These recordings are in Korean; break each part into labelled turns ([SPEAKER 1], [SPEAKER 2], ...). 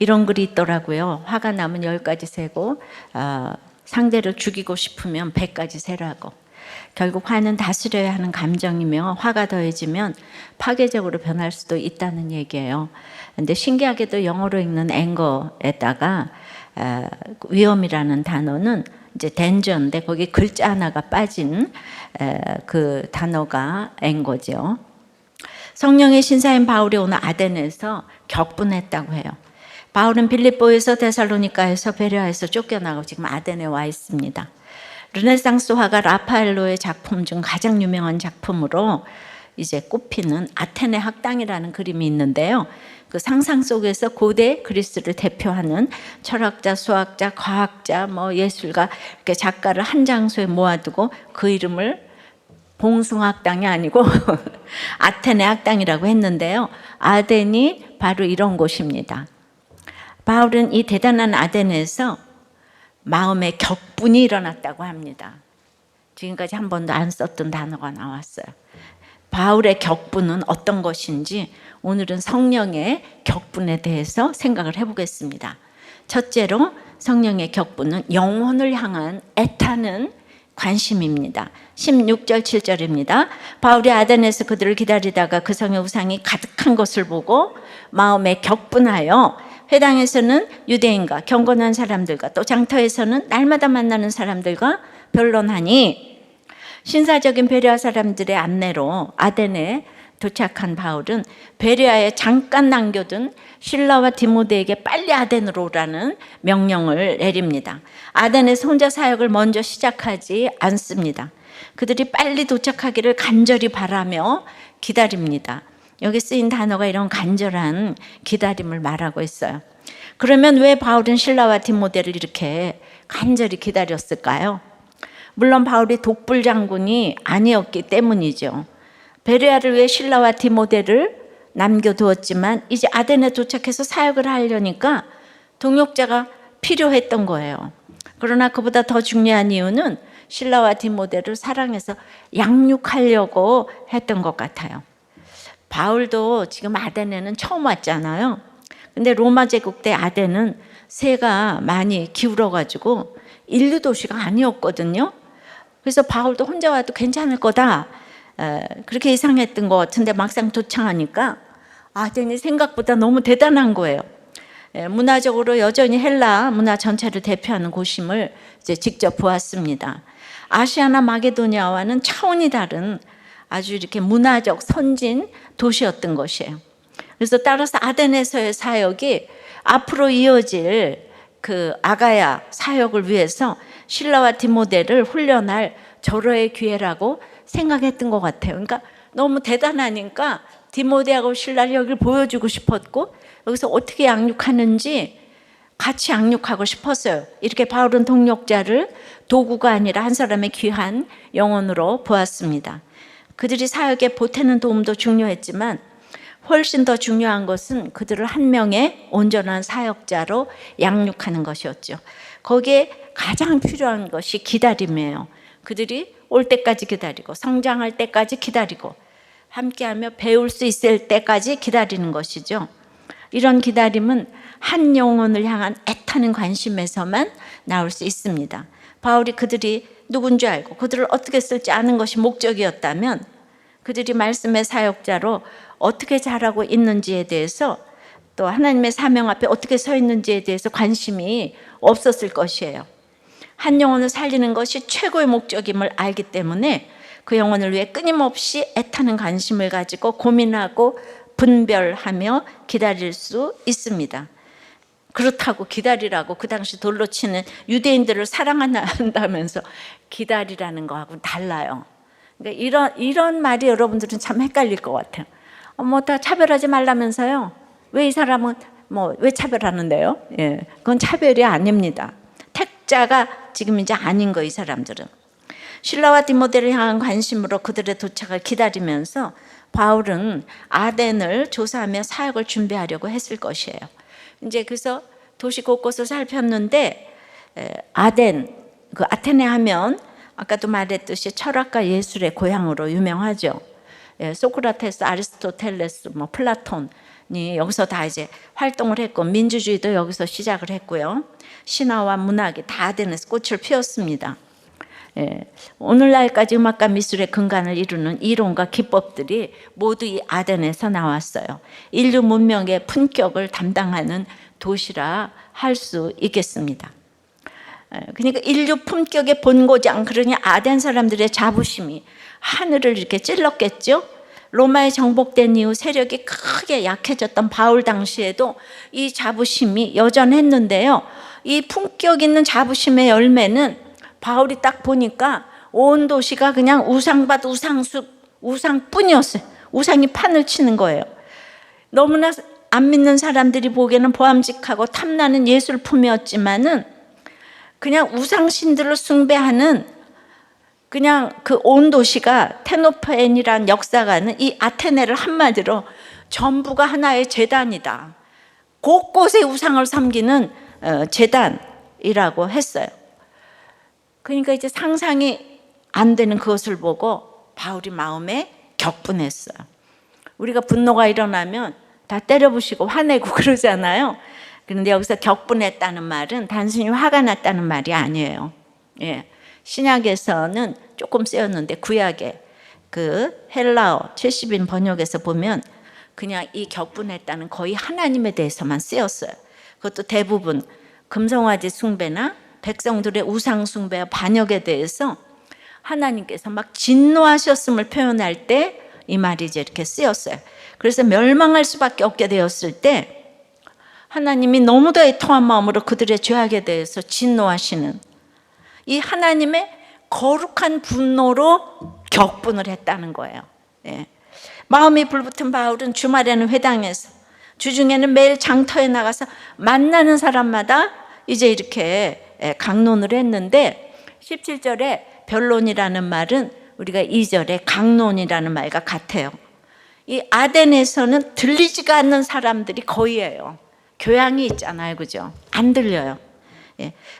[SPEAKER 1] 이런 글이 있더라고요. 화가 나면 10가지 세고 상대를 죽이고 싶으면 100가지 세라고. 결국 화는 다스려야 하는 감정이며 화가 더해지면 파괴적으로 변할 수도 있다는 얘기예요. 근데 신기하게도 영어로 읽는 앵거에다가 위험이라는 단어는 이제 danger인데 거기 글자 하나가 빠진 그 단어가 앵거죠. 성령의 신사인 바울이 오늘 아덴에서 격분했다고 해요. 바울은 빌립보에서 데살로니가에서 베레아에서 쫓겨나고 지금 아덴에 와 있습니다. 르네상스 화가 라파엘로의 작품 중 가장 유명한 작품으로 이제 꼽히는 아테네 학당이라는 그림이 있는데요. 그 상상 속에서 고대 그리스를 대표하는 철학자, 수학자, 과학자, 예술가 이렇게 작가를 한 장소에 모아두고 그 이름을 봉숭아학당이 아니고 아테네 학당이라고 했는데요. 아덴이 바로 이런 곳입니다. 바울은 이 대단한 아덴에서 마음의 격분이 일어났다고 합니다. 지금까지 한 번도 안 썼던 단어가 나왔어요. 바울의 격분은 어떤 것인지 오늘은 성령의 격분에 대해서 생각을 해보겠습니다. 첫째로 성령의 격분은 영혼을 향한 애타는 관심입니다. 16절 7절입니다. 바울이 아덴에서 그들을 기다리다가 그 성의 우상이 가득한 것을 보고 마음에 격분하여 회당에서는 유대인과 경건한 사람들과 또 장터에서는 날마다 만나는 사람들과 변론하니 신사적인 베레아 사람들의 안내로 아덴에 도착한 바울은 베레아에 잠깐 남겨둔 실라와 디모데에게 빨리 아덴으로 오라는 명령을 내립니다. 아덴에서 혼자 사역을 먼저 시작하지 않습니다. 그들이 빨리 도착하기를 간절히 바라며 기다립니다. 여기 쓰인 단어가 이런 간절한 기다림을 말하고 있어요. 그러면 왜 바울은 실라와 디모데를 이렇게 간절히 기다렸을까요? 물론 바울이 독불 장군이 아니었기 때문이죠. 베레아를 위해 실라와 디모데를 남겨두었지만 이제 아덴에 도착해서 사역을 하려니까 동역자가 필요했던 거예요. 그러나 그보다 더 중요한 이유는 실라와 디모데를 사랑해서 양육하려고 했던 것 같아요. 바울도 지금 아덴에는 처음 왔잖아요. 근데 로마 제국 때 아덴은 세가 많이 기울어가지고 인류 도시가 아니었거든요. 그래서 바울도 혼자 와도 괜찮을 거다 그렇게 예상했던 것 같은데 막상 도착하니까 아덴이 생각보다 너무 대단한 거예요. 문화적으로 여전히 헬라 문화 전체를 대표하는 곳임을 이제 직접 보았습니다. 아시아나 마게도니아와는 차원이 다른 아주 이렇게 문화적 선진 도시였던 것이에요. 그래서 따라서 아덴에서의 사역이 앞으로 이어질 그 아가야 사역을 위해서 실라와 디모데를 훈련할 절호의 기회라고 생각했던 것 같아요. 그러니까 너무 대단하니까 디모데하고 실라를 여기를 보여주고 싶었고 여기서 어떻게 양육하는지 같이 양육하고 싶었어요. 이렇게 바울은 동역자를 도구가 아니라 한 사람의 귀한 영혼으로 보았습니다. 그들이 사역에 보태는 도움도 중요했지만 훨씬 더 중요한 것은 그들을 한 명의 온전한 사역자로 양육하는 것이었죠. 거기에 가장 필요한 것이 기다림이에요. 그들이 올 때까지 기다리고 성장할 때까지 기다리고 함께하며 배울 수 있을 때까지 기다리는 것이죠. 이런 기다림은 한 영혼을 향한 애타는 관심에서만 나올 수 있습니다. 바울이 그들이 누군지 알고 그들을 어떻게 쓸지 아는 것이 목적이었다면 그들이 말씀의 사역자로 어떻게 자라고 있는지에 대해서 또 하나님의 사명 앞에 어떻게 서 있는지에 대해서 관심이 없었을 것이에요. 한 영혼을 살리는 것이 최고의 목적임을 알기 때문에 그 영혼을 위해 끊임없이 애타는 관심을 가지고 고민하고 분별하며 기다릴 수 있습니다. 그렇다고 기다리라고 그 당시 돌로 치는 유대인들을 사랑한다면서 기다리라는 거하고는 달라요. 그러니까 이런 말이 여러분들은 참 헷갈릴 것 같아요. 다 차별하지 말라면서요. 왜 이 사람은 왜 차별하는데요? 예, 그건 차별이 아닙니다. 택자가 지금 이제 아닌 거 이 사람들은. 실라와 디모데를 향한 관심으로 그들의 도착을 기다리면서 바울은 아덴을 조사하며 사역을 준비하려고 했을 것이에요. 이제 그래서 도시 곳곳을 살폈는데 아덴, 그 아테네 하면 아까도 말했듯이 철학과 예술의 고향으로 유명하죠. 소크라테스, 아리스토텔레스, 플라톤 여기서 다 이제 활동을 했고, 민주주의도 여기서 시작을 했고요. 신화와 문학이 다 아덴에서 꽃을 피웠습니다. 오늘날까지 음악과 미술의 근간을 이루는 이론과 기법들이 모두 이 아덴에서 나왔어요. 인류 문명의 품격을 담당하는 도시라 할 수 있겠습니다. 그러니까 인류 품격의 본고장, 그러니 아덴 사람들의 자부심이 하늘을 이렇게 찔렀겠죠. 로마에 정복된 이후 세력이 크게 약해졌던 바울 당시에도 이 자부심이 여전했는데요. 이 품격 있는 자부심의 열매는 바울이 딱 보니까 온 도시가 그냥 우상밭, 우상숲, 우상뿐이었어요. 우상이 판을 치는 거예요. 너무나 안 믿는 사람들이 보기에는 보암직하고 탐나는 예술품이었지만은 그냥 우상신들을 숭배하는 그냥 그 온 도시가 테노펜이라는 역사가는 이 아테네를 한마디로 전부가 하나의 제단이다. 곳곳에 우상을 섬기는 제단이라고 했어요. 그러니까 이제 상상이 안 되는 그것을 보고 바울이 마음에 격분했어요. 우리가 분노가 일어나면 다 때려부시고 화내고 그러잖아요. 그런데 여기서 격분했다는 말은 단순히 화가 났다는 말이 아니에요. 신약에서는 조금 쓰였는데 구약에 그 헬라어 70인 번역에서 보면 그냥 이 격분했다는 거의 하나님에 대해서만 쓰였어요. 그것도 대부분 금송아지 숭배나 백성들의 우상 숭배와 반역에 대해서 하나님께서 막 진노하셨음을 표현할 때 이 말이 이제 이렇게 쓰였어요. 그래서 멸망할 수밖에 없게 되었을 때 하나님이 너무도 애통한 마음으로 그들의 죄악에 대해서 진노하시는 이 하나님의 거룩한 분노로 격분을 했다는 거예요. 마음이 불붙은 바울은 주말에는 회당에서, 주중에는 매일 장터에 나가서 만나는 사람마다 이제 이렇게 강론을 했는데 17절에 변론이라는 말은 우리가 2절에 강론이라는 말과 같아요. 이 아덴에서는 들리지가 않는 사람들이 거의예요. 교양이 있잖아요, 그죠? 안 들려요.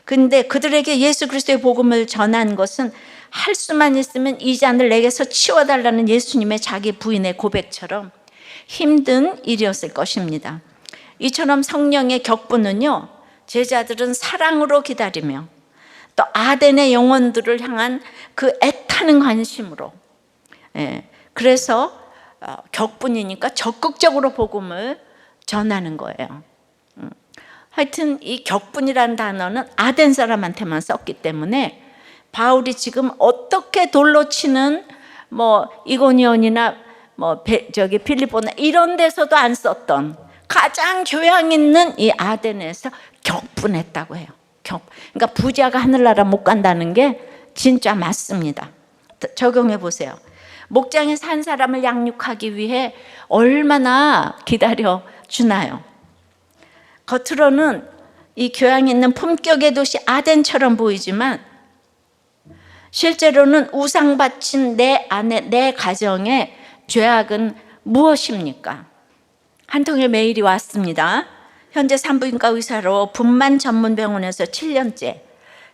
[SPEAKER 1] 근데 그들에게 예수 그리스도의 복음을 전한 것은 할 수만 있으면 이 잔을 내게서 치워달라는 예수님의 자기 부인의 고백처럼 힘든 일이었을 것입니다. 이처럼 성령의 격분은요, 제자들은 사랑으로 기다리며 또 아덴의 영혼들을 향한 그 애타는 관심으로, 그래서 격분이니까 적극적으로 복음을 전하는 거예요. 하여튼 이 격분이라는 단어는 아덴 사람한테만 썼기 때문에 바울이 지금 어떻게 돌로 치는 이고니온이나 필리포나 이런 데서도 안 썼던 가장 교양 있는 이 아덴에서 격분했다고 해요. 그러니까 부자가 하늘나라 못 간다는 게 진짜 맞습니다. 적용해 보세요. 목장에 산 사람을 양육하기 위해 얼마나 기다려 주나요? 겉으로는 이 교양 있는 품격의 도시 아덴처럼 보이지만 실제로는 우상 바친 내 안에, 내 가정의 죄악은 무엇입니까? 한 통의 메일이 왔습니다. 현재 산부인과 의사로 분만 전문 병원에서 7년째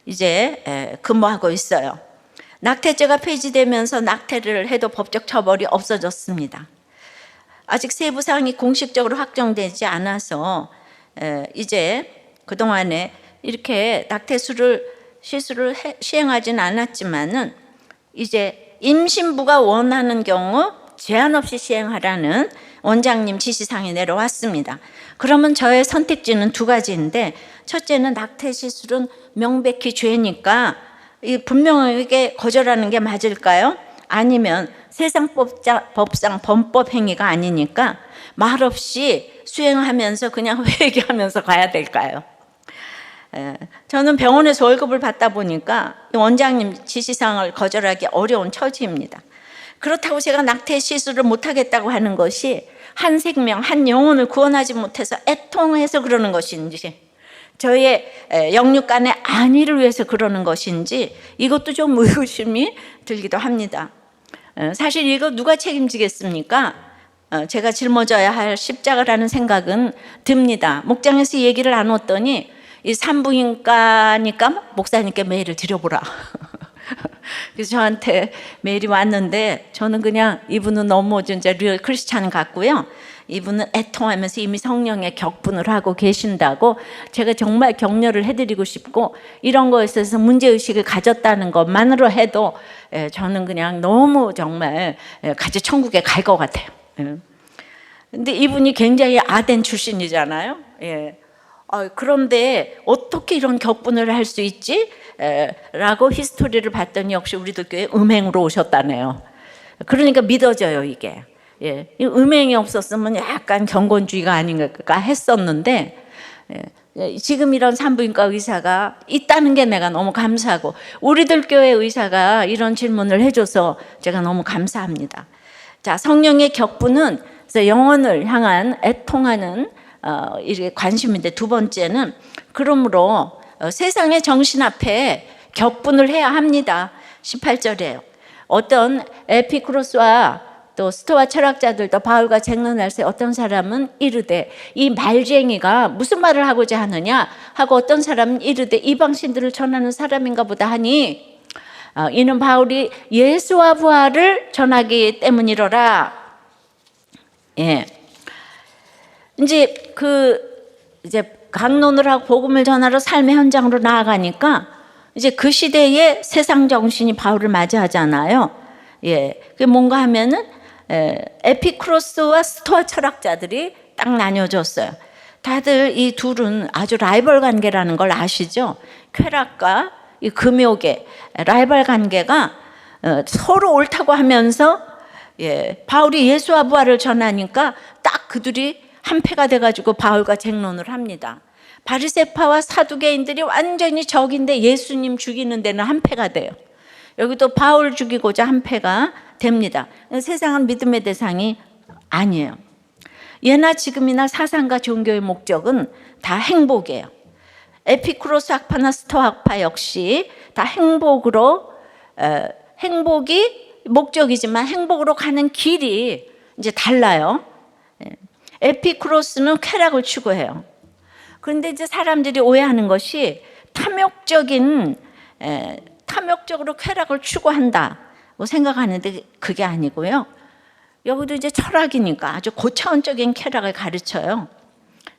[SPEAKER 1] 이제 근무하고 있어요. 낙태죄가 폐지되면서 낙태를 해도 법적 처벌이 없어졌습니다. 아직 세부 사항이 공식적으로 확정되지 않아서 이제 그동안에 이렇게 낙태 시술을 시행하지는 않았지만은 이제 임신부가 원하는 경우 제한 없이 시행하라는 원장님 지시사항이 내려왔습니다. 그러면 저의 선택지는 두 가지인데, 첫째는 낙태 시술은 명백히 죄니까 분명하게 거절하는 게 맞을까요? 아니면 세상법상 범법 행위가 아니니까 말없이 수행하면서 그냥 회개하면서 가야 될까요? 저는 병원에서 월급을 받다 보니까 원장님 지시사항을 거절하기 어려운 처지입니다. 그렇다고 제가 낙태 시술을 못하겠다고 하는 것이 한 생명, 한 영혼을 구원하지 못해서 애통해서 그러는 것인지, 저의 영육간의 안위를 위해서 그러는 것인지, 이것도 좀 의구심이 들기도 합니다. 사실 이거 누가 책임지겠습니까? 제가 짊어져야 할 십자가라는 생각은 듭니다. 목장에서 얘기를 나눴더니 이 산부인과니까 목사님께 메일을 드려보라. 그래서 저한테 메일이 왔는데 저는 그냥 이분은 너무 진짜 리얼 크리스찬 같고요. 이분은 애통하면서 이미 성령의 격분을 하고 계신다고 제가 정말 격려를 해드리고 싶고, 이런 거에 있어서 문제의식을 가졌다는 것만으로 해도 저는 그냥 너무 정말 같이 천국에 갈 것 같아요. 근데 이분이 굉장히 아덴 출신이잖아요. 그런데 어떻게 이런 격분을 할 수 있지? 라고 히스토리를 봤더니 역시 우리들 교회 음행으로 오셨다네요. 그러니까 믿어져요, 이게. 이 음행이 없었으면 약간 경건주의가 아닌가 했었는데, 지금 이런 산부인과 의사가 있다는 게 내가 너무 감사하고, 우리들 교회 의사가 이런 질문을 해줘서 제가 너무 감사합니다. 자, 성령의 격분은 영혼을 향한 애통하는 이게 관심인데, 두 번째는 그러므로 세상의 정신 앞에 격분을 해야 합니다. 18절에요. 어떤 에피쿠로스와 또 스토아 철학자들도 바울과 쟁론할 때 어떤 사람은 이르되 이 말쟁이가 무슨 말을 하고자 하느냐 하고, 어떤 사람은 이르되 이방신들을 전하는 사람인가 보다 하니 이는 바울이 예수와 부활을 전하기 때문이로라. 이제 강론을 하고 복음을 전하러 삶의 현장으로 나아가니까 이제 그 시대의 세상 정신이 바울을 맞이하잖아요. 그게 뭔가 하면은 에피쿠로스와 스토아 철학자들이 딱 나뉘어졌어요. 다들 이 둘은 아주 라이벌 관계라는 걸 아시죠? 쾌락과 이 금욕의 라이벌 관계가 서로 옳다고 하면서 바울이 예수와 부활을 전하니까 딱 그들이 한패가 돼가지고 바울과 쟁론을 합니다. 바리새파와 사두개인들이 완전히 적인데 예수님 죽이는 데는 한패가 돼요. 여기도 바울 죽이고자 한패가 됩니다. 세상은 믿음의 대상이 아니에요. 예나 지금이나 사상과 종교의 목적은 다 행복이에요. 에피쿠로스 학파나 스토아 학파 역시 다 행복으로, 행복이 목적이지만 행복으로 가는 길이 이제 달라요. 에피쿠로스는 쾌락을 추구해요. 그런데 이제 사람들이 오해하는 것이 탐욕적으로 쾌락을 추구한다고 생각하는데 그게 아니고요. 여기도 이제 철학이니까 아주 고차원적인 쾌락을 가르쳐요.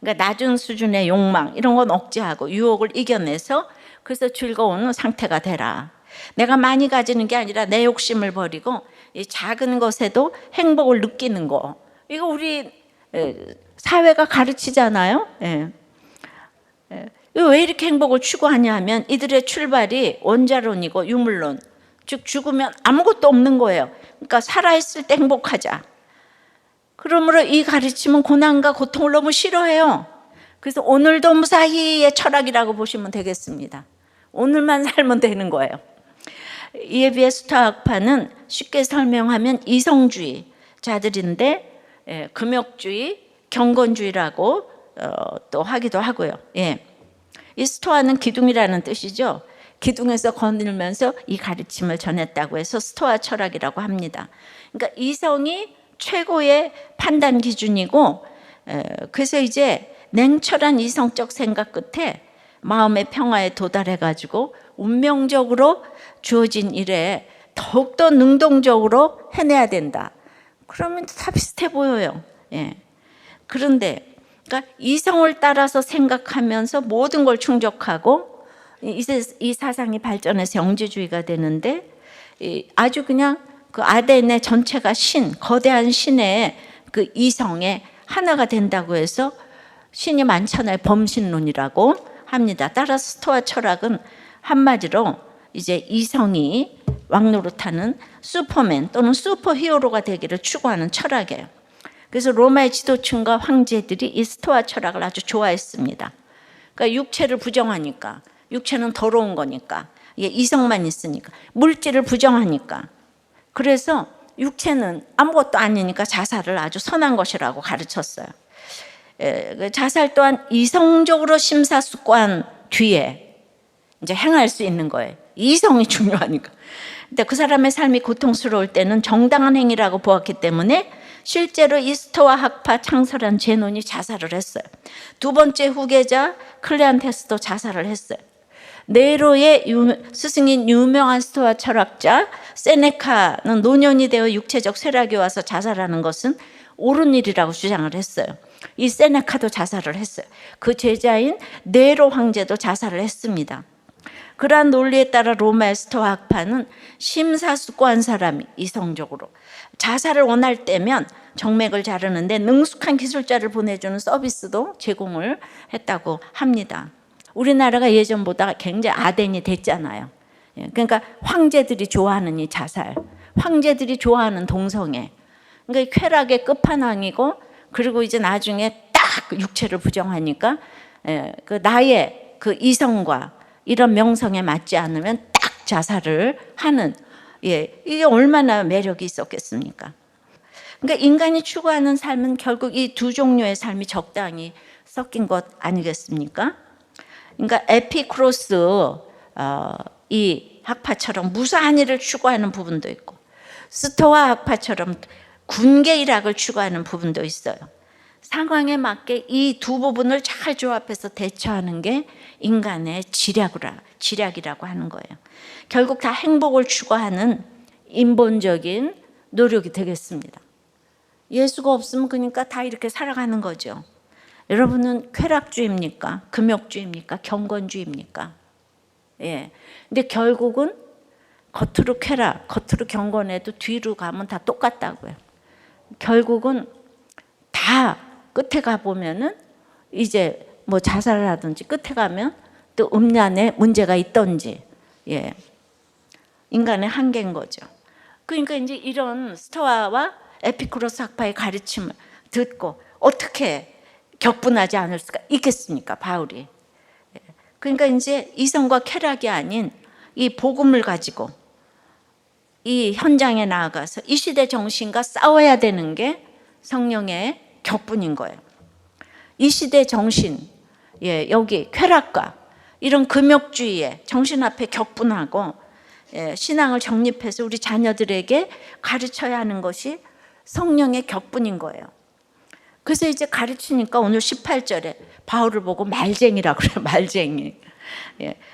[SPEAKER 1] 그러니까 낮은 수준의 욕망 이런 건 억제하고 유혹을 이겨내서 그래서 즐거운 상태가 되라. 내가 많이 가지는 게 아니라 내 욕심을 버리고 이 작은 것에도 행복을 느끼는 거. 이거 우리 사회가 가르치잖아요. 왜 이렇게 행복을 추구하냐 하면 이들의 출발이 원자론이고 유물론, 즉 죽으면 아무것도 없는 거예요. 그러니까 살아있을 때 행복하자. 그러므로 이 가르침은 고난과 고통을 너무 싫어해요. 그래서 오늘도 무사히의 철학이라고 보시면 되겠습니다. 오늘만 살면 되는 거예요. 이에 비해 스토아 학파는 쉽게 설명하면 이성주의자들인데 금욕주의, 경건주의라고 또 하기도 하고요. 이 스토아는 기둥이라는 뜻이죠. 기둥에서 거닐면서 이 가르침을 전했다고 해서 스토아 철학이라고 합니다. 그러니까 이성이 최고의 판단 기준이고, 그래서 이제 냉철한 이성적 생각 끝에 마음의 평화에 도달해가지고 운명적으로 주어진 일에 더욱더 능동적으로 해내야 된다. 그러면 다 비슷해 보여요. 그런데 그러니까 이성을 따라서 생각하면서 모든 걸 충족하고 이 사상이 발전해서 영지주의가 되는데, 아주 그냥 그 아덴의 전체가 거대한 신의 그 이성의 하나가 된다고 해서 신이 많잖아요. 범신론이라고 합니다. 따라서 스토아 철학은 한마디로 이제 이성이 왕노릇하는 슈퍼맨 또는 슈퍼히어로가 되기를 추구하는 철학이에요. 그래서 로마의 지도층과 황제들이 이 스토아 철학을 아주 좋아했습니다. 그러니까 육체를 부정하니까, 육체는 더러운 거니까, 이성만 있으니까, 물질을 부정하니까, 그래서 육체는 아무것도 아니니까 자살을 아주 선한 것이라고 가르쳤어요. 자살 또한 이성적으로 심사숙고한 뒤에 이제 행할 수 있는 거예요. 이성이 중요하니까. 근데 그 사람의 삶이 고통스러울 때는 정당한 행위라고 보았기 때문에 실제로 이 스토아 학파 창설한 제논이 자살을 했어요. 두 번째 후계자 클레안테스도 자살을 했어요. 네로의 스승인 유명한 스토아 철학자 세네카는 노년이 되어 육체적 쇠락이 와서 자살하는 것은 옳은 일이라고 주장을 했어요. 이 세네카도 자살을 했어요. 그 제자인 네로 황제도 자살을 했습니다. 그러한 논리에 따라 로마의 스토아 학파는 심사숙고한 사람이 이성적으로 자살을 원할 때면 정맥을 자르는데 능숙한 기술자를 보내주는 서비스도 제공을 했다고 합니다. 우리나라가 예전보다 굉장히 아덴이 됐잖아요. 그러니까 황제들이 좋아하는 이 자살, 황제들이 좋아하는 동성애, 그러니까 쾌락의 끝판왕이고, 그리고 이제 나중에 딱 육체를 부정하니까 그 나의 그 이성과 이런 명성에 맞지 않으면 딱 자살을 하는, 이게 얼마나 매력이 있었겠습니까? 그러니까 인간이 추구하는 삶은 결국 이 두 종류의 삶이 적당히 섞인 것 아니겠습니까? 그러니까 에피쿠로스 이 학파처럼 무사한 일을 추구하는 부분도 있고, 스토아 학파처럼 군계 일학을 추구하는 부분도 있어요. 상황에 맞게 이 두 부분을 잘 조합해서 대처하는 게 인간의 지략이라고 하는 거예요. 결국 다 행복을 추구하는 인본적인 노력이 되겠습니다. 예수가 없으면 그러니까 다 이렇게 살아가는 거죠. 여러분은 쾌락주의입니까? 금욕주의입니까? 경건주의입니까? 근데 결국은 겉으로 쾌락, 겉으로 경건해도 뒤로 가면 다 똑같다고요. 결국은 다 끝에 가보면은 이제 뭐 자살을 하든지 끝에 가면 또 음란에 문제가 있던지, 인간의 한계인 거죠. 그러니까 이제 이런 스토아와 에피쿠로스 학파의 가르침을 듣고 어떻게 격분하지 않을 수가 있겠습니까, 바울이? 그러니까 이제 이성과 쾌락이 아닌 이 복음을 가지고 이 현장에 나아가서 이 시대 정신과 싸워야 되는 게 성령의 격분인 거예요. 이 시대 정신, 여기 쾌락과 이런 금욕주의에 정신 앞에 격분하고 신앙을 정립해서 우리 자녀들에게 가르쳐야 하는 것이 성령의 격분인 거예요. 그래서 이제 가르치니까 오늘 18절에 바울을 보고 말쟁이라고 그래요. 말쟁이.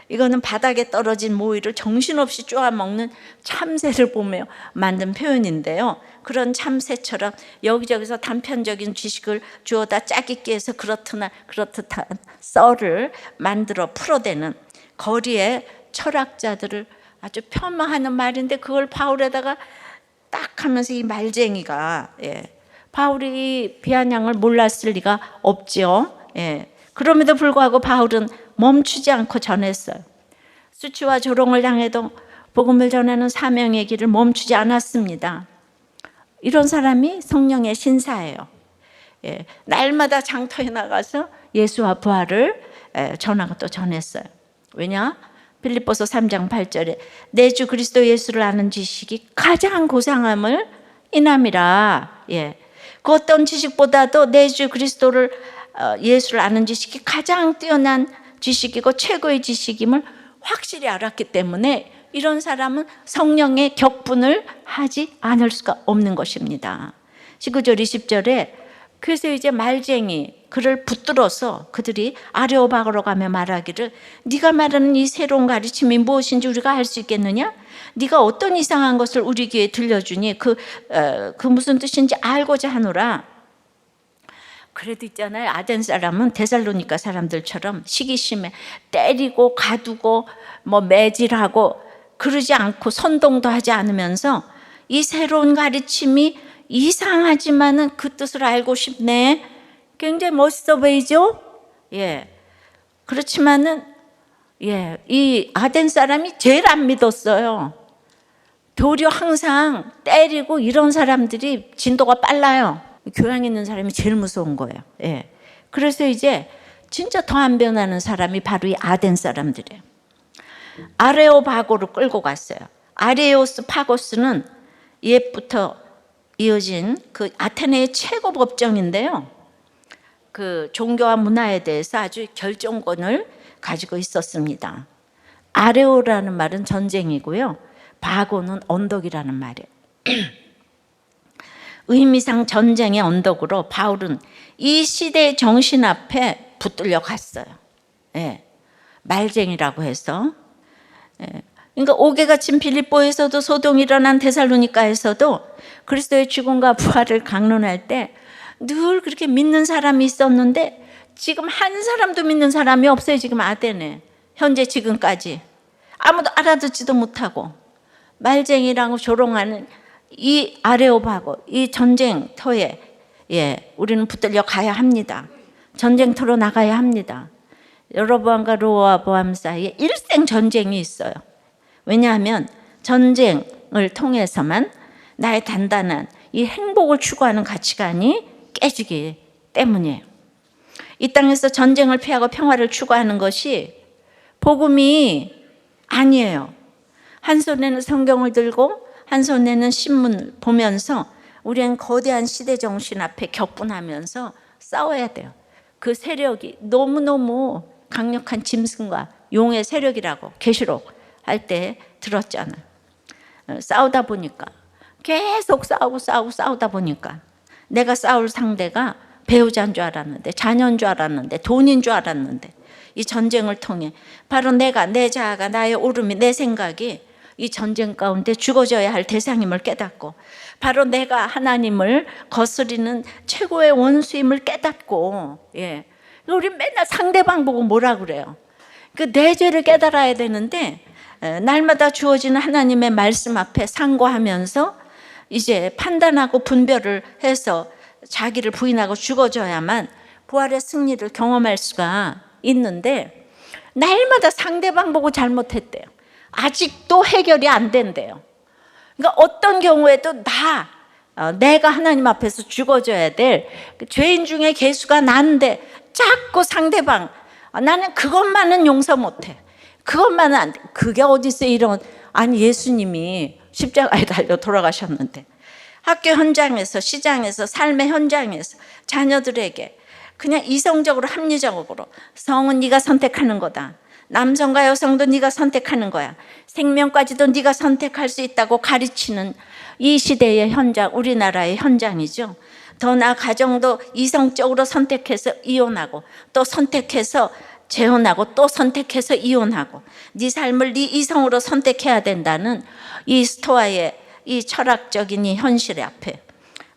[SPEAKER 1] 이거는 바닥에 떨어진 모이를 정신없이 쪼아먹는 참새를 보며 만든 표현인데요. 그런 참새처럼 여기저기서 단편적인 지식을 주워다 짜깁기 해서 그렇듯한 썰을 만들어 풀어대는 거리의 철학자들을 아주 폄하하는 말인데, 그걸 바울에다가 딱 하면서 이 말쟁이가, 바울이 비아냥을 몰랐을 리가 없죠. 그럼에도 불구하고 바울은 멈추지 않고 전했어요. 수치와 조롱을 당해도 복음을 전하는 사명의 길을 멈추지 않았습니다. 이런 사람이 성령의 신사예요. 날마다 장터에 나가서 예수와 부활을 전하고 또 전했어요. 왜냐? 빌립보서 3장 8절에 내 주 그리스도 예수를 아는 지식이 가장 고상함을 인함이라. 그 어떤 지식보다도 내 주 그리스도를 예수를 아는 지식이 가장 뛰어난 지식이고 최고의 지식임을 확실히 알았기 때문에 이런 사람은 성령의 격분을 하지 않을 수가 없는 것입니다. 19절 20절에 그래서 이제 말쟁이 그를 붙들어서 그들이 아레오바고로 가며 말하기를 네가 말하는 이 새로운 가르침이 무엇인지 우리가 알 수 있겠느냐? 네가 어떤 이상한 것을 우리 귀에 들려주니 그 무슨 뜻인지 알고자 하노라. 그래도 있잖아요, 아덴 사람은 데살로니가 사람들처럼 시기심에 때리고 가두고 뭐 매질하고 그러지 않고 선동도 하지 않으면서 이 새로운 가르침이 이상하지만은 그 뜻을 알고 싶네. 굉장히 멋있어 보이죠? 그렇지만은 이 아덴 사람이 제일 안 믿었어요. 도리어 항상 때리고 이런 사람들이 진도가 빨라요. 교양 있는 사람이 제일 무서운 거예요. 그래서 이제 진짜 더 안 변하는 사람이 바로 이 아덴 사람들이에요. 아레오바고로 끌고 갔어요. 아레오스 파고스는 옛부터 이어진 그 아테네의 최고 법정인데요. 그 종교와 문화에 대해서 아주 결정권을 가지고 있었습니다. 아레오라는 말은 전쟁이고요. 바고는 언덕이라는 말이에요. 의미상 전쟁의 언덕으로 바울은 이 시대의 정신 앞에 붙들려 갔어요. 말쟁이라고 해서. 그러니까 옥에 갇힌 빌립보에서도 소동이 일어난 데살로니가에서도 그리스도의 죽음과 부활을 강론할 때 늘 그렇게 믿는 사람이 있었는데 지금 한 사람도 믿는 사람이 없어요. 지금 아덴에 현재 지금까지 아무도 알아듣지도 못하고 말쟁이라고 조롱하는 이 아레오바고 이 전쟁터에 우리는 붙들려 가야 합니다. 전쟁터로 나가야 합니다. 여로보암과 르호보암 사이에 일생 전쟁이 있어요. 왜냐하면 전쟁을 통해서만 나의 단단한 이 행복을 추구하는 가치관이 깨지기 때문이에요. 이 땅에서 전쟁을 피하고 평화를 추구하는 것이 복음이 아니에요. 한 손에는 성경을 들고 한 손에는 신문을 보면서 우리는 거대한 시대 정신 앞에 격분하면서 싸워야 돼요. 그 세력이 너무너무 강력한 짐승과 용의 세력이라고 계시록 할 때 들었잖아요. 싸우다 보니까 계속 싸우다 보니까 내가 싸울 상대가 배우자인 줄 알았는데 자녀인 줄 알았는데 돈인 줄 알았는데 이 전쟁을 통해 바로 내가 내 자아가 나의 오름이 내 생각이 이 전쟁 가운데 죽어져야 할 대상임을 깨닫고 바로 내가 하나님을 거스리는 최고의 원수임을 깨닫고 우리 맨날 상대방 보고 뭐라 그래요. 내 죄를 깨달아야 되는데 날마다 주어지는 하나님의 말씀 앞에 상고하면서 이제 판단하고 분별을 해서 자기를 부인하고 죽어져야만 부활의 승리를 경험할 수가 있는데 날마다 상대방 보고 잘못했대요. 아직도 해결이 안 된대요. 그러니까 어떤 경우에도 내가 하나님 앞에서 죽어져야 될 죄인 중에 개수가 난데 자꾸 상대방 나는 그것만은 용서 못해. 그것만은 안 돼. 그게 어디서 이런 아니 예수님이 십자가에 달려 돌아가셨는데 학교 현장에서 시장에서 삶의 현장에서 자녀들에게 그냥 이성적으로 합리적으로 성은 네가 선택하는 거다. 남성과 여성도 네가 선택하는 거야. 생명까지도 네가 선택할 수 있다고 가르치는 이 시대의 현장, 우리나라의 현장이죠. 더 나아 가정도 이성적으로 선택해서 이혼하고 또 선택해서 재혼하고 또 선택해서 이혼하고 네 삶을 네 이성으로 선택해야 된다는 이 스토아의 이 철학적인 이 현실 앞에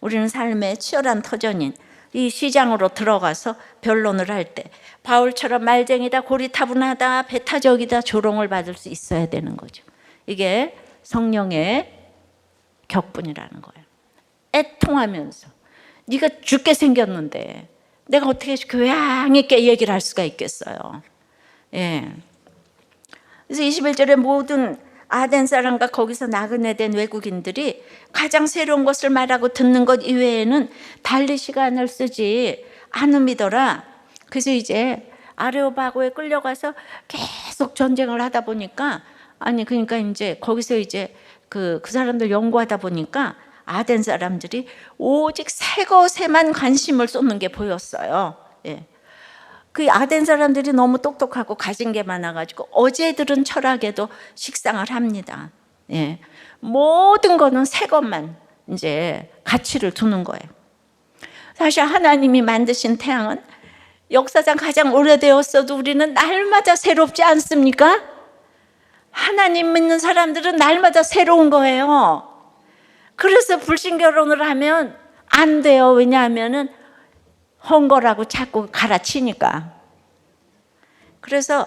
[SPEAKER 1] 우리는 삶의 치열한 터전인 이 시장으로 들어가서 변론을 할 때 바울처럼 말쟁이다, 고리타분하다, 배타적이다 조롱을 받을 수 있어야 되는 거죠. 이게 성령의 격분이라는 거예요. 애통하면서 네가 죽게 생겼는데 내가 어떻게 교양 있게 얘기를 할 수가 있겠어요. 그래서 21절에 모든 아덴 사람과 거기서 나그네된 외국인들이 가장 새로운 것을 말하고 듣는 것 이외에는 달리 시간을 쓰지 않음이더라. 그래서 이제 아레오바고에 끌려가서 계속 전쟁을 하다 보니까 그러니까 이제 거기서 이제 그 사람들 연구하다 보니까 아덴 사람들이 오직 새 것에만 관심을 쏟는 게 보였어요. 그 아덴 사람들이 너무 똑똑하고 가진 게 많아가지고 어제 들은 철학에도 식상을 합니다. 모든 거는 새 것만 이제 가치를 두는 거예요. 사실 하나님이 만드신 태양은 역사상 가장 오래되었어도 우리는 날마다 새롭지 않습니까? 하나님 믿는 사람들은 날마다 새로운 거예요. 그래서 불신결혼을 하면 안 돼요. 왜냐하면은 헝거라고 자꾸 갈아치니까. 그래서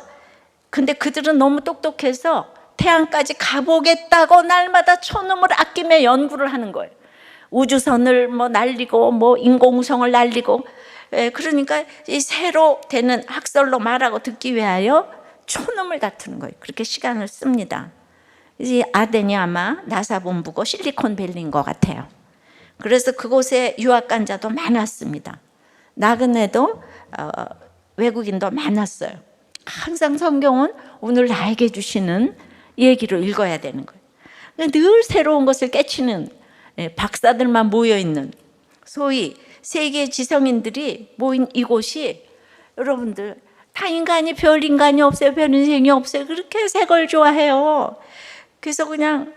[SPEAKER 1] 근데 그들은 너무 똑똑해서 태양까지 가보겠다고 날마다 촌놈을 아끼며 연구를 하는 거예요. 우주선을 날리고 인공위성을 날리고 그러니까 이 새로 되는 학설로 말하고 듣기 위하여 촌놈을 다투는 거예요. 그렇게 시간을 씁니다. 이 아덴이 아마 나사 본부고 실리콘밸리인 것 같아요. 그래서 그곳에 유학간자도 많았습니다. 나그네도 외국인도 많았어요. 항상 성경은 오늘 나에게 주시는 얘기를 읽어야 되는 거예요. 늘 새로운 것을 깨치는 박사들만 모여있는 소위 세계 지성인들이 모인 이곳이 여러분들 다 인간이 별 인간이 없어요. 별 인생이 없어요. 그렇게 새 걸 좋아해요. 그래서 그냥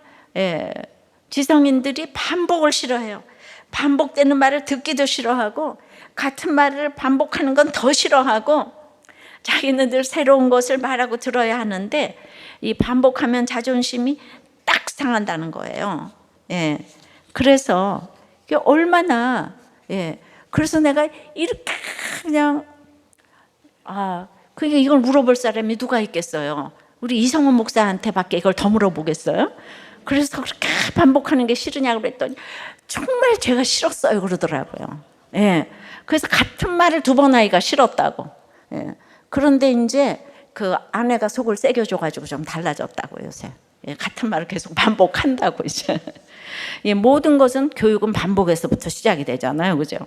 [SPEAKER 1] 지성인들이 반복을 싫어해요. 반복되는 말을 듣기도 싫어하고 같은 말을 반복하는 건 더 싫어하고 자기는 늘 새로운 것을 말하고 들어야 하는데 이 반복하면 자존심이 딱 상한다는 거예요. 예. 그래서 이게 얼마나 그래서 내가 이렇게 그냥 그러니까 이걸 물어볼 사람이 누가 있겠어요? 우리 이성훈 목사한테밖에 이걸 더 물어보겠어요? 그래서 그렇게 반복하는 게 싫으냐고 그랬더니 정말 제가 싫었어요 그러더라고요. 예. 그래서 같은 말을 2번 하기가 싫었다고. 예. 그런데 이제 그 아내가 속을 새겨줘가지고 좀 달라졌다고 요새. 예. 같은 말을 계속 반복한다고 이제. 예. 모든 것은 교육은 반복에서부터 시작이 되잖아요, 그죠?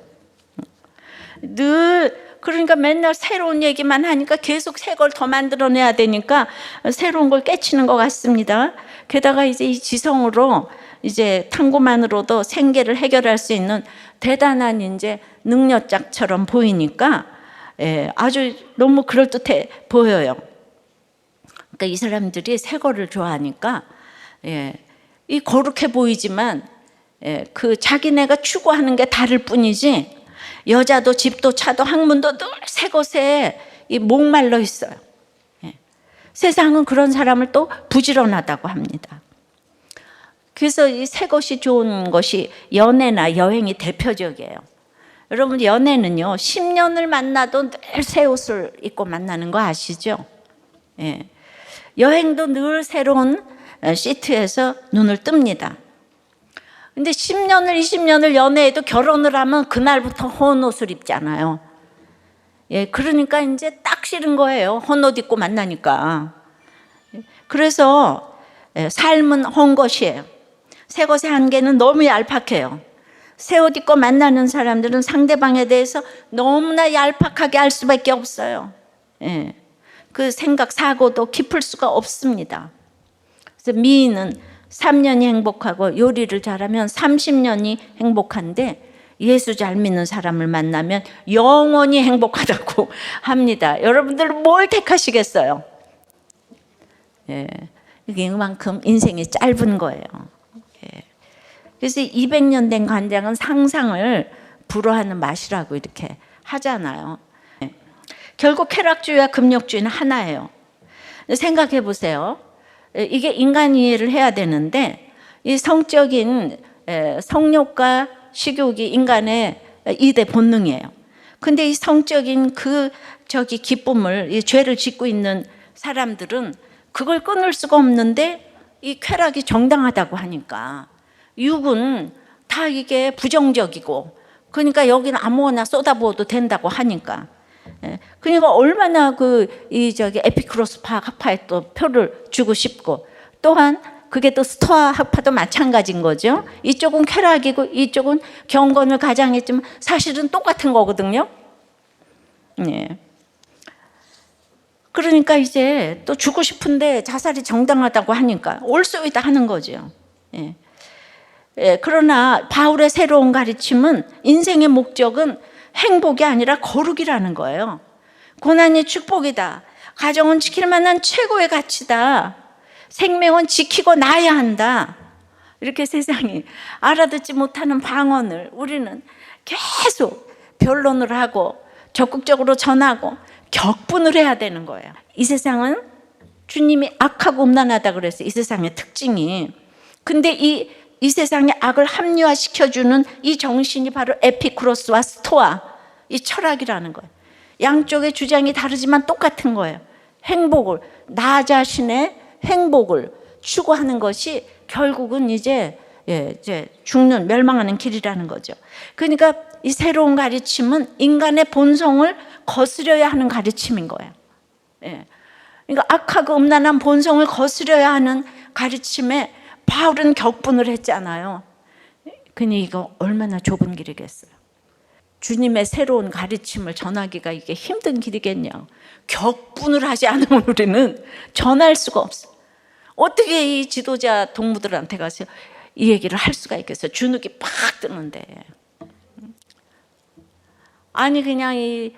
[SPEAKER 1] 그러니까 맨날 새로운 얘기만 하니까 계속 새 걸 더 만들어내야 되니까 새로운 걸 깨치는 것 같습니다. 게다가 이제 이 지성으로 이제 탐구만으로도 생계를 해결할 수 있는 대단한 이제 능력자처럼 보이니까 아주 너무 그럴듯해 보여요. 그러니까 이 사람들이 새 거를 좋아하니까 이 거룩해 보이지만 그 자기네가 추구하는 게 다를 뿐이지 여자도 집도 차도 학문도 늘 새 것에 목말라 있어요. 세상은 그런 사람을 또 부지런하다고 합니다. 그래서 이 새 것이 좋은 것이 연애나 여행이 대표적이에요. 여러분 연애는요 10년을 만나도 늘 새 옷을 입고 만나는 거 아시죠? 여행도 늘 새로운 시트에서 눈을 뜹니다. 근데 10년을 20년을 연애해도 결혼을 하면 그날부터 헌 옷을 입잖아요. 그러니까 이제 딱 싫은 거예요. 헌 옷 입고 만나니까. 그래서 삶은 헌 것이에요. 새 것의 한계는 너무 얄팍해요. 새 옷 입고 만나는 사람들은 상대방에 대해서 너무나 얄팍하게 할 수밖에 없어요. 그 생각 사고도 깊을 수가 없습니다. 그래서 미인은 3년이 행복하고 요리를 잘하면 30년이 행복한데 예수 잘 믿는 사람을 만나면 영원히 행복하다고 합니다. 여러분들은 뭘 택하시겠어요? 이게 이만큼 인생이 짧은 거예요. 그래서 200년 된 간장은 상상을 불허하는 맛이라고 이렇게 하잖아요. 결국 쾌락주의와 금욕주의는 하나예요. 생각해 보세요. 이게 인간 이해를 해야 되는데 이 성적인 성욕과 식욕이 인간의 2대 본능이에요. 근데 이 성적인 기쁨을 이 죄를 짓고 있는 사람들은 그걸 끊을 수가 없는데 이 쾌락이 정당하다고 하니까 육은 다 이게 부정적이고 그러니까 여기는 아무거나 쏟아부어도 된다고 하니까 그러니까 얼마나 에피쿠로스 학파에 또 표를 주고 싶고 또한 그게 또 스토아 학파도 마찬가지인 거죠. 이쪽은 쾌락이고 이쪽은 경건을 가장했지만 사실은 똑같은 거거든요. 그러니까 이제 또 주고 싶은데 자살이 정당하다고 하니까 올소이다 하는 거죠. 그러나 바울의 새로운 가르침은 인생의 목적은 행복이 아니라 거룩이라는 거예요. 고난이 축복이다. 가정은 지킬 만한 최고의 가치다. 생명은 지키고 나야 한다. 이렇게 세상이 알아듣지 못하는 방언을 우리는 계속 변론을 하고 적극적으로 전하고 격분을 해야 되는 거예요. 이 세상은 주님이 악하고 음란하다 그래서 이 세상의 특징이 근데 이 세상에 악을 합리화시켜주는 이 정신이 바로 에피쿠로스와 스토아 이 철학이라는 거예요. 양쪽의 주장이 다르지만 똑같은 거예요. 행복을 나 자신의 행복을 추구하는 것이 결국은 이제 죽는 멸망하는 길이라는 거죠. 그러니까 이 새로운 가르침은 인간의 본성을 거스려야 하는 가르침인 거예요. 그러니까 악하고 음란한 본성을 거스려야 하는 가르침에 바울은 격분을 했잖아요. 근데 이거 얼마나 좁은 길이겠어요. 주님의 새로운 가르침을 전하기가 이게 힘든 길이겠냐. 격분을 하지 않으면 우리는 전할 수가 없어. 어떻게 이 지도자 동무들한테 가서 이 얘기를 할 수가 있겠어요. 주눅이 팍 뜨는데. 아니 그냥 이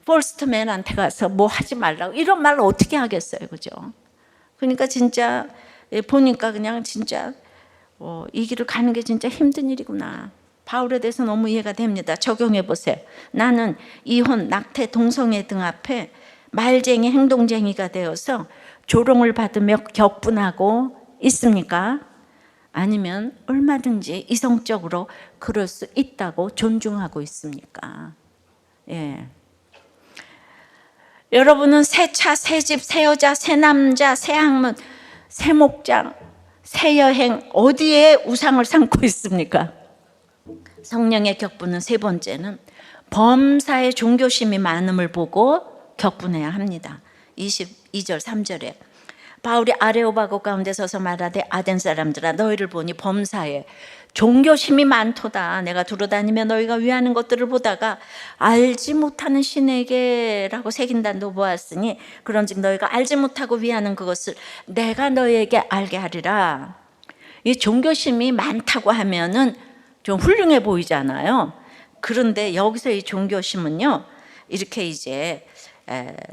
[SPEAKER 1] 포스트맨한테 가서 뭐 하지 말라고 이런 말을 어떻게 하겠어요. 그죠? 그러니까 진짜 보니까 그냥 진짜 이 길을 가는 게 진짜 힘든 일이구나. 바울에 대해서 너무 이해가 됩니다. 적용해 보세요. 나는 이혼, 낙태, 동성애 등 앞에 말쟁이, 행동쟁이가 되어서 조롱을 받으며 격분하고 있습니까? 아니면 얼마든지 이성적으로 그럴 수 있다고 존중하고 있습니까? 예. 여러분은 새 차, 새 집, 새 여자, 새 남자, 새 학문, 새 목장, 새 여행, 어디에 우상을 삼고 있습니까? 성령의 격분은 세 번째는 범사에 종교심이 많음을 보고 격분해야 합니다. 22절 3절에 바울이 아레오바고 가운데 서서 말하되 아덴 사람들아 너희를 보니 범사에 종교심이 많도다. 내가 두루다니며 너희가 위하는 것들을 보다가 알지 못하는 신에게라고 새긴단도 보았으니 그런즉 너희가 알지 못하고 위하는 그것을 내가 너희에게 알게 하리라. 이 종교심이 많다고 하면은 좀 훌륭해 보이잖아요. 그런데 여기서 이 종교심은요, 이렇게 이제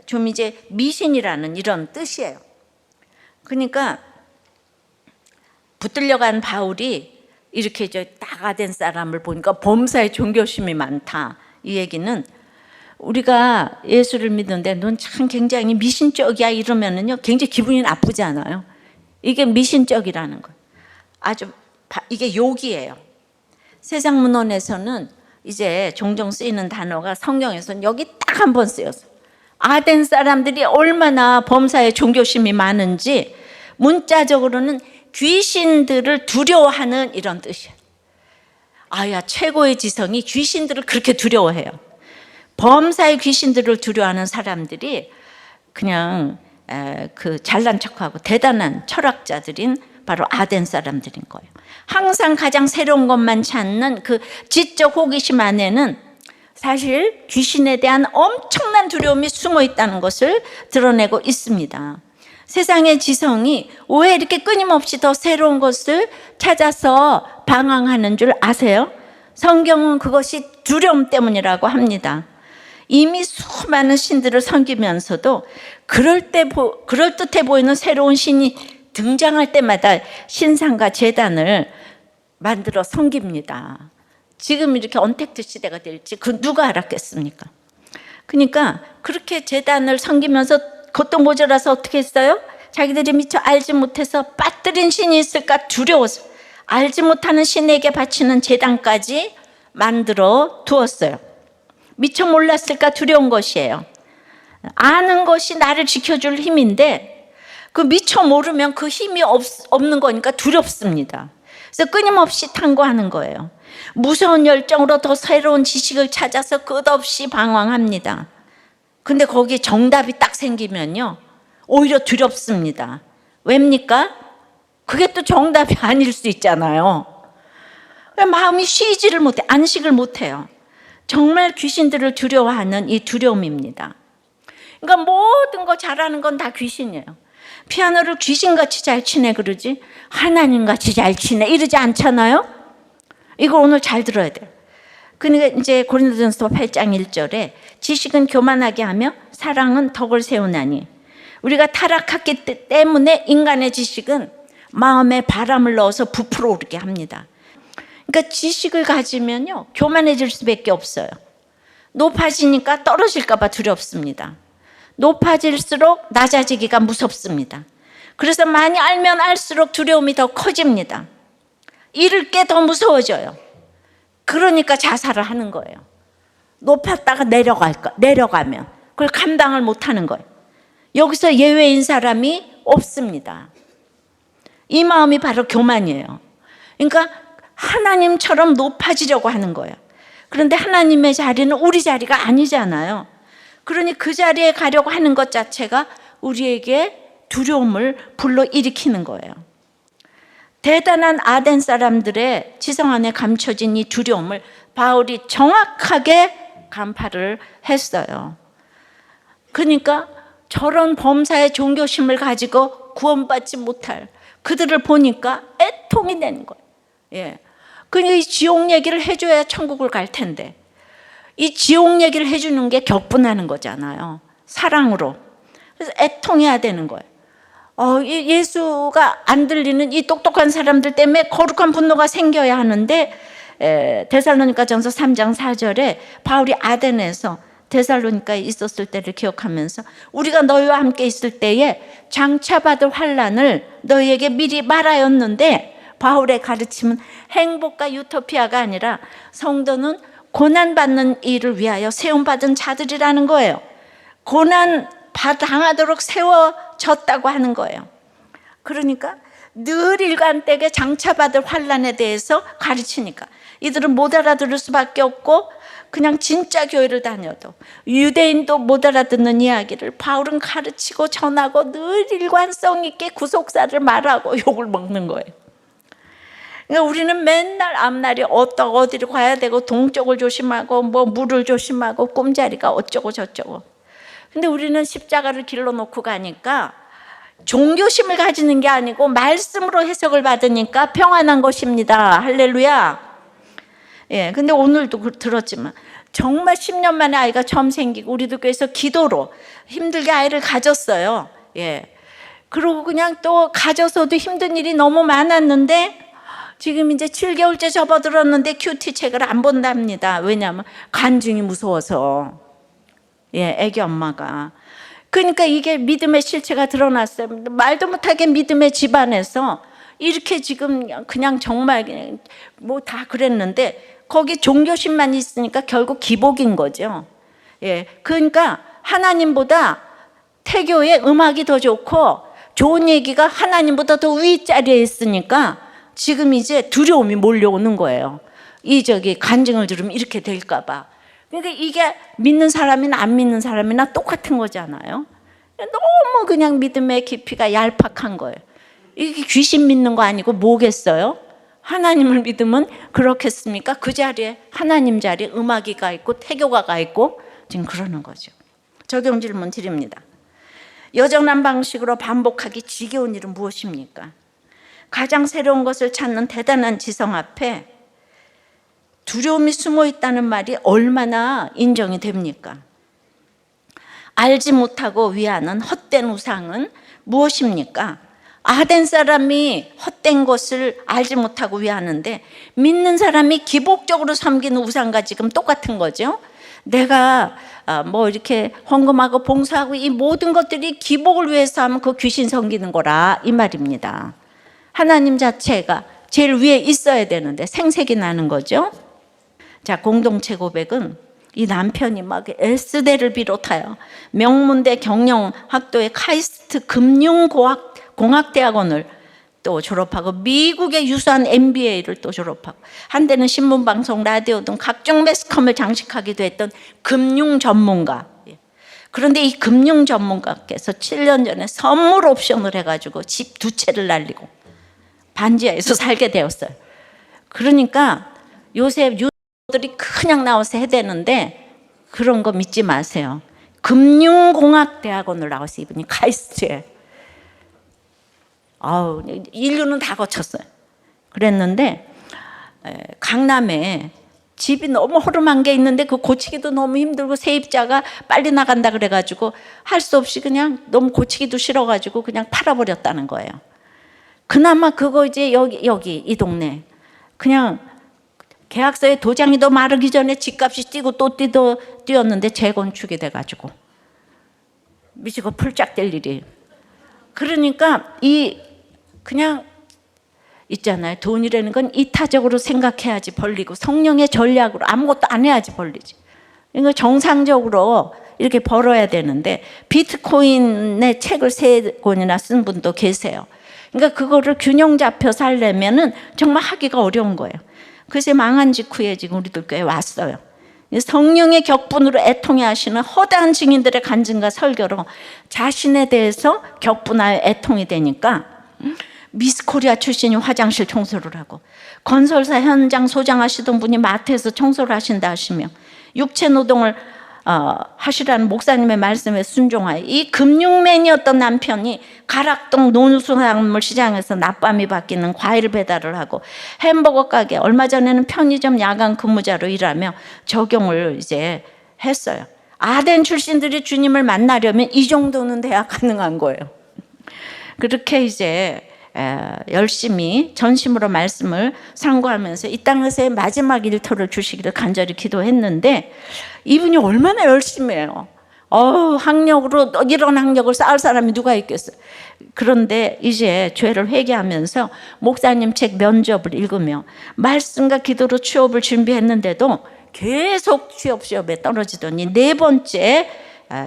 [SPEAKER 1] 좀 이제 미신이라는 이런 뜻이에요. 그러니까 붙들려 간 바울이 이렇게 이제 따가된 사람을 보니까 범사에 종교심이 많다. 이 얘기는 우리가 예수를 믿는데 넌 참 굉장히 미신적이야 이러면은요, 굉장히 기분이 나쁘잖아요. 이게 미신적이라는 거예요. 아주 이게 욕이에요. 세상 문헌에서는 이제 종종 쓰이는 단어가 성경에서는 여기 딱 한 번 쓰여서 아덴 사람들이 얼마나 범사에 종교심이 많은지 문자적으로는 귀신들을 두려워하는 이런 뜻이에요. 아야, 최고의 지성이 귀신들을 그렇게 두려워해요. 범사의 귀신들을 두려워하는 사람들이 그냥 그 잘난 척하고 대단한 철학자들인 바로 아덴 사람들인 거예요. 항상 가장 새로운 것만 찾는 그 지적 호기심 안에는 사실 귀신에 대한 엄청난 두려움이 숨어 있다는 것을 드러내고 있습니다. 세상의 지성이 왜 이렇게 끊임없이 더 새로운 것을 찾아서 방황하는 줄 아세요? 성경은 그것이 두려움 때문이라고 합니다. 이미 수많은 신들을 섬기면서도 그럴듯해 보이는 새로운 신이 등장할 때마다 신상과 제단을 만들어 섬깁니다. 지금 이렇게 언택트 시대가 될지 그 누가 알았겠습니까? 그러니까 그렇게 제단을 섬기면서 그것도 모자라서 어떻게 했어요? 자기들이 미처 알지 못해서 빠뜨린 신이 있을까 두려워서 알지 못하는 신에게 바치는 제단까지 만들어 두었어요. 미처 몰랐을까 두려운 것이에요. 아는 것이 나를 지켜줄 힘인데 그 미처 모르면 그 힘이 없는 거니까 두렵습니다. 그래서 끊임없이 탐구하는 거예요. 무서운 열정으로 더 새로운 지식을 찾아서 끝없이 방황합니다. 근데 거기에 정답이 딱 생기면요, 오히려 두렵습니다. 왜입니까? 그게 또 정답이 아닐 수 있잖아요. 마음이 쉬지를 못해, 안식을 못해요. 정말 귀신들을 두려워하는 이 두려움입니다. 그러니까 모든 거 잘하는 건 다 귀신이에요. 피아노를 귀신같이 잘 치네 그러지 하나님같이 잘 치네 이러지 않잖아요. 이걸 오늘 잘 들어야 돼요. 그러니까 이제 고린도전서 8장 1절에 지식은 교만하게 하며 사랑은 덕을 세우나니, 우리가 타락했기 때문에 인간의 지식은 마음에 바람을 넣어서 부풀어 오르게 합니다. 그러니까 지식을 가지면요 교만해질 수밖에 없어요. 높아지니까 떨어질까 봐 두렵습니다. 높아질수록 낮아지기가 무섭습니다. 그래서 많이 알면 알수록 두려움이 더 커집니다. 잃을 게 더 무서워져요. 그러니까 자살을 하는 거예요. 높았다가 내려가면 그걸 감당을 못하는 거예요. 여기서 예외인 사람이 없습니다. 이 마음이 바로 교만이에요. 그러니까 하나님처럼 높아지려고 하는 거예요. 그런데 하나님의 자리는 우리 자리가 아니잖아요. 그러니 그 자리에 가려고 하는 것 자체가 우리에게 두려움을 불러일으키는 거예요. 대단한 아덴 사람들의 지성 안에 감춰진 이 두려움을 바울이 정확하게 간파를 했어요. 그러니까 저런 범사의 종교심을 가지고 구원받지 못할 그들을 보니까 애통이 되는 거예요. 예. 그러니까 이 지옥 얘기를 해줘야 천국을 갈 텐데 이 지옥 얘기를 해주는 게 격분하는 거잖아요. 사랑으로. 그래서 애통해야 되는 거예요. 예수가 안 들리는 이 똑똑한 사람들 때문에 거룩한 분노가 생겨야 하는데 데살로니가전서 3장 4절에 바울이 아덴에서 데살로니가에 있었을 때를 기억하면서 우리가 너희와 함께 있을 때에 장차받을 환난을 너희에게 미리 말하였는데, 바울의 가르침은 행복과 유토피아가 아니라 성도는 고난받는 일을 위하여 세움받은 자들이라는 거예요. 고난 당하도록 세워졌다고 하는 거예요. 그러니까 늘 일관되게 장차받을 환난에 대해서 가르치니까 이들은 못 알아들을 수밖에 없고, 그냥 진짜 교회를 다녀도 유대인도 못 알아듣는 이야기를 바울은 가르치고 전하고 늘 일관성 있게 구속사를 말하고 욕을 먹는 거예요. 그러니까 우리는 맨날 앞날이 어디로 가야 되고 동쪽을 조심하고 뭐 물을 조심하고 꿈자리가 어쩌고 저쩌고. 근데 우리는 십자가를 길러 놓고 가니까 종교심을 가지는 게 아니고 말씀으로 해석을 받으니까 평안한 것입니다. 할렐루야. 예, 근데 오늘도 들었지만 정말 10년 만에 아이가 처음 생기고 우리도 교회에서 기도로 힘들게 아이를 가졌어요. 예. 그리고 그냥 또 가져서도 힘든 일이 너무 많았는데 지금 이제 7개월째 접어들었는데 큐티 책을 안 본답니다. 왜냐하면 간증이 무서워서. 예, 애기 엄마가. 그러니까 이게 믿음의 실체가 드러났어요. 말도 못하게 믿음의 집안에서 이렇게 지금 그냥 정말 뭐 다 그랬는데 거기 종교심만 있으니까 결국 기복인 거죠. 예, 그러니까 하나님보다 태교의 음악이 더 좋고 좋은 얘기가 하나님보다 더 윗자리에 있으니까 지금 이제 두려움이 몰려오는 거예요. 간증을 들으면 이렇게 될까 봐. 그러니까 이게 믿는 사람이나 안 믿는 사람이나 똑같은 거잖아요. 너무 그냥 믿음의 깊이가 얄팍한 거예요. 이게 귀신 믿는 거 아니고 뭐겠어요? 하나님을 믿으면 그렇겠습니까? 그 자리에 하나님 자리에 음악이가 있고 태교가가 있고 지금 그러는 거죠. 적용 질문 드립니다. 여전한 방식으로 반복하기 지겨운 일은 무엇입니까? 가장 새로운 것을 찾는 대단한 지성 앞에 두려움이 숨어 있다는 말이 얼마나 인정이 됩니까? 알지 못하고 위하는 헛된 우상은 무엇입니까? 아덴 사람이 헛된 것을 알지 못하고 위하는데 믿는 사람이 기복적으로 섬기는 우상과 지금 똑같은 거죠. 내가 뭐 이렇게 헌금하고 봉사하고 이 모든 것들이 기복을 위해서 하면 그 귀신 섬기는 거라 이 말입니다. 하나님 자체가 제일 위에 있어야 되는데 생색이 나는 거죠. 자, 공동체 고백은 이 남편이 막 S대를 비롯하여 명문대 경영학도의 카이스트 금융공학대학원을 또 졸업하고 미국의 유수한 MBA를 또 졸업하고 한때는 신문방송, 라디오 등 각종 매스컴을 장식하기도 했던 금융 전문가. 그런데 이 금융 전문가께서 7년 전에 선물 옵션을 해가지고 집 2채를 날리고 반지하에서 살게 되었어요. 그러니까 요새 유들이 그냥 나와서 해대는데 그런 거 믿지 마세요. 금융공학대학원을 나와서 이분이 카이스트에 인류는 다 거쳤어요. 그랬는데 강남에 집이 너무 허름한 게 있는데 그 고치기도 너무 힘들고 세입자가 빨리 나간다 그래가지고 할 수 없이 그냥 너무 고치기도 싫어가지고 그냥 팔아버렸다는 거예요. 그나마 그거 이제 여기 이 동네 그냥 계약서에 도장이 더 마르기 전에 집값이 뛰고 또 뛰었는데 재건축이 돼가지고 미치고 풀짝 될 일이. 그러니까 그냥 있잖아요. 돈이라는 건 이타적으로 생각해야지 벌리고 성령의 전략으로 아무것도 안 해야지 벌리지. 이거 정상적으로 이렇게 벌어야 되는데 비트코인의 책을 3권이나 쓴 분도 계세요. 그러니까 그거를 균형 잡혀 살려면은 정말 하기가 어려운 거예요. 그래서 망한 직후에 지금 우리들 교회에 왔어요. 성령의 격분으로 애통해 하시는 허다한 증인들의 간증과 설교로 자신에 대해서 격분하여 애통이 되니까 미스코리아 출신이 화장실 청소를 하고 건설사 현장 소장하시던 분이 마트에서 청소를 하신다 하시며 육체 노동을 하시라는 목사님의 말씀에 순종하여 이 금융맨이었던 남편이 가락동 농수산물 시장에서 낮밤이 바뀌는 과일 배달을 하고 햄버거 가게, 얼마 전에는 편의점 야간 근무자로 일하며 적용을 이제 했어요. 아덴 출신들이 주님을 만나려면 이 정도는 돼야 가능한 거예요. 그렇게 이제 열심히 전심으로 말씀을 상고하면서 이 땅에서의 마지막 일터를 주시기를 간절히 기도했는데 이분이 얼마나 열심히 해요. 학력으로 이런 학력을 쌓을 사람이 누가 있겠어요. 그런데 이제 죄를 회개하면서 목사님 책 면접을 읽으며 말씀과 기도로 취업을 준비했는데도 계속 취업 시험에 떨어지더니 4번째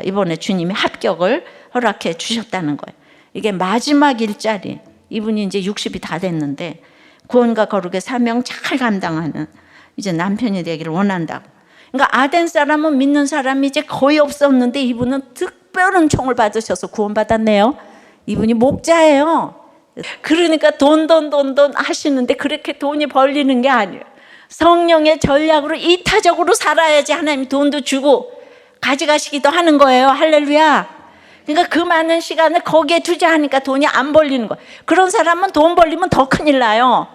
[SPEAKER 1] 이번에 주님이 합격을 허락해 주셨다는 거예요. 이게 마지막 일자리. 이분이 이제 60이 다 됐는데 구원과 거룩의 사명 잘 감당하는 이제 남편이 되기를 원한다고. 그러니까 아덴 사람은 믿는 사람이 이제 거의 없었는데 이분은 특별한 총을 받으셔서 구원받았네요. 이분이 목자예요. 그러니까 돈 하시는데 그렇게 돈이 벌리는 게 아니에요. 성령의 전략으로 이타적으로 살아야지 하나님이 돈도 주고 가져가시기도 하는 거예요. 할렐루야. 그러니까 그 많은 시간을 거기에 투자하니까 돈이 안 벌리는 거예요. 그런 사람은 돈 벌리면 더 큰일 나요.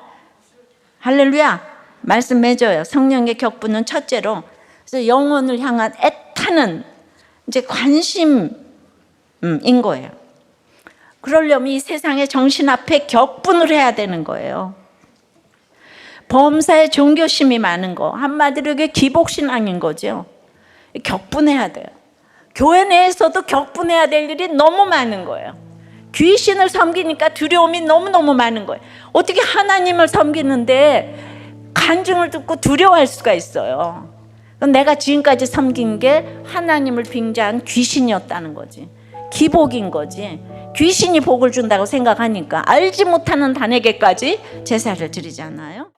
[SPEAKER 1] 할렐루야. 말씀 맺어요. 성령의 격분은 첫째로 그래서 영혼을 향한 애타는 이제 관심인 거예요. 그러려면 이 세상의 정신 앞에 격분을 해야 되는 거예요. 범사에 종교심이 많은 거, 한마디로 이게 기복신앙인 거죠. 격분해야 돼요. 교회 내에서도 격분해야 될 일이 너무 많은 거예요. 귀신을 섬기니까 두려움이 너무너무 많은 거예요. 어떻게 하나님을 섬기는데 간증을 듣고 두려워할 수가 있어요. 내가 지금까지 섬긴 게 하나님을 빙자한 귀신이었다는 거지. 기복인 거지. 귀신이 복을 준다고 생각하니까 알지 못하는 단에게까지 제사를 드리잖아요.